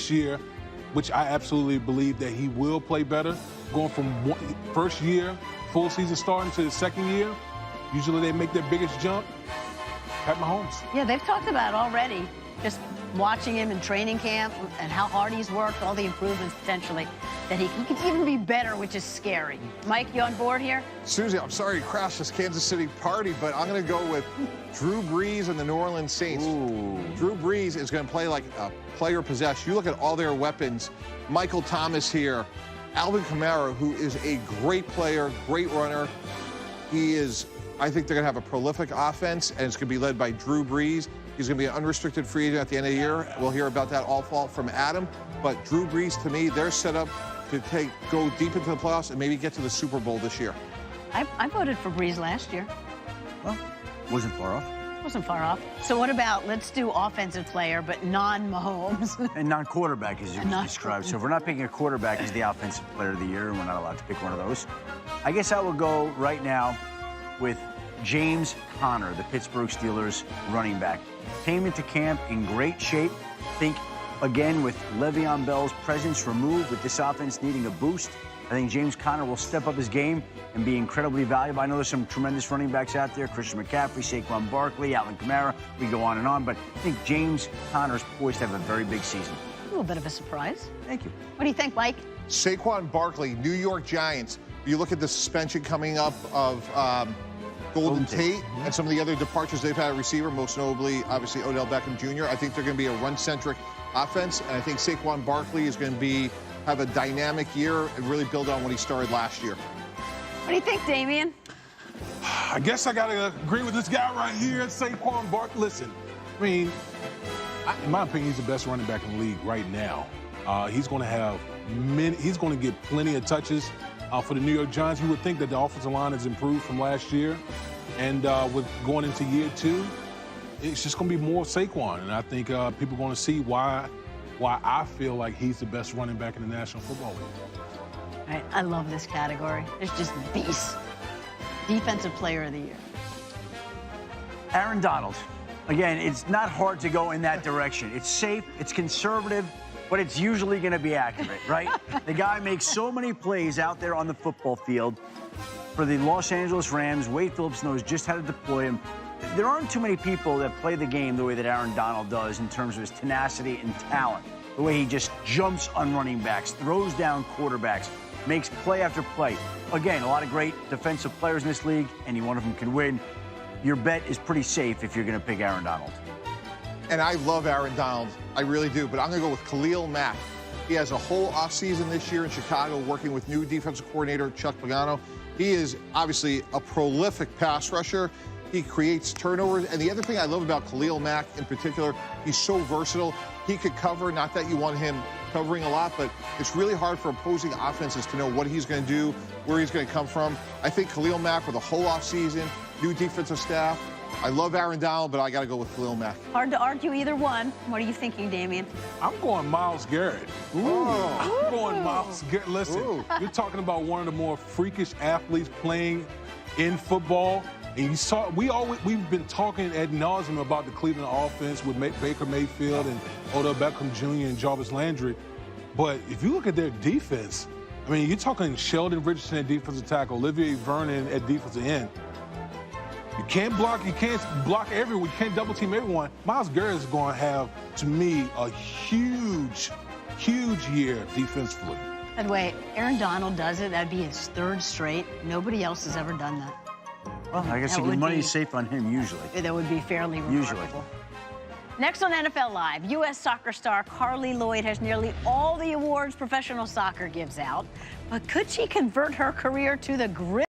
next year, which I absolutely believe that he will play better, going from first year, full season starting to the second year, usually they make their biggest jump. Pat Mahomes. Yeah, they've talked about already, just watching him in training camp and how hard he's worked, all the improvements potentially, that he can even be better, which is scary. Mike, you on board here? Susie, I'm sorry to crash this Kansas City party, but I'm going to go with Drew Brees and the New Orleans Saints. Ooh. Drew Brees is going to play like a player possessed. You look at all their weapons. Michael Thomas here. Alvin Kamara, who is a great player, great runner. He is, I think they're going to have a prolific offense, and it's going to be led by Drew Brees. He's going to be an unrestricted free agent at the end of the year. We'll hear about that all fall from Adam. But Drew Brees, to me, they're set up to go deep into the playoffs and maybe get to the Super Bowl this year. I voted for Brees last year. Well, wasn't far off. Wasn't far off. So what about, let's do offensive player, but non-Mahomes. And non-quarterback, as you described. So if we're not picking a quarterback as the offensive player of the year, and we're not allowed to pick one of those, I guess I will go right now with James Conner, the Pittsburgh Steelers running back. Came into camp in great shape. I think, again, with Le'Veon Bell's presence removed, with this offense needing a boost, I think James Conner will step up his game and be incredibly valuable. I know there's some tremendous running backs out there, Christian McCaffrey, Saquon Barkley, Alvin Kamara. We go on and on, but I think James Conner is poised to have a very big season. A little bit of a surprise. Thank you. What do you think, Mike? Saquon Barkley, New York Giants. You look at the suspension coming up of Golden Tate and some of the other departures they've had at receiver, most notably, obviously, Odell Beckham Jr. I think they're going to be a run-centric offense, and I think Saquon Barkley is going to have a dynamic year and really build on what he started last year. What do you think, Damian? I guess I got to agree with this guy right here, Saquon Barkley. Listen, I mean, in my opinion, he's the best running back in the league right now. He's going to have he's going to get plenty of touches for the New York Giants. You would think that the offensive line has improved from last year, and with going into year two, it's just going to be more Saquon, and I think people are going to see why I feel like he's the best running back in the National Football League. I love this category. There's just beasts. Defensive Player of the Year. Aaron Donald. Again, it's not hard to go in that direction. It's safe, it's conservative, but it's usually going to be accurate, right? The guy makes so many plays out there on the football field. For the Los Angeles Rams, Wade Phillips knows just how to deploy him. There aren't too many people that play the game the way that Aaron Donald does in terms of his tenacity and talent. The way he just jumps on running backs, throws down quarterbacks, makes play after play. Again, a lot of great defensive players in this league. Any one of them can win. Your bet is pretty safe if you're going to pick Aaron Donald. And I love Aaron Donald. I really do. But I'm going to go with Khalil Mack. He has a whole offseason this year in Chicago working with new defensive coordinator Chuck Pagano. He is obviously a prolific pass rusher. He creates turnovers. And the other thing I love about Khalil Mack in particular, he's so versatile. He could cover, not that you want him covering a lot, but it's really hard for opposing offenses to know what he's going to do, where he's going to come from. I think Khalil Mack with a whole offseason, new defensive staff. I love Aaron Donald, but I got to go with Khalil Mack. Hard to argue either one. What are you thinking, Damian? I'm going Myles Garrett. Ooh. I'm going Myles Garrett. Listen, you're talking about one of the more freakish athletes playing in football. And you saw, we've been talking ad nauseum about the Cleveland offense with Baker Mayfield and Odell Beckham Jr. and Jarvis Landry. But if you look at their defense, I mean, you're talking Sheldon Richardson at defensive tackle, Olivier Vernon at defensive end. You can't block everyone. You can't double team everyone. Myles Garrett is going to have, to me, a huge, huge year defensively. By the way, Aaron Donald does it. That'd be his third straight. Nobody else has ever done that. Well, I guess the money is safe on him, usually. That would be fairly remarkable. Usually. Next on NFL Live, U.S. soccer star Carly Lloyd has nearly all the awards professional soccer gives out. But could she convert her career to the grid?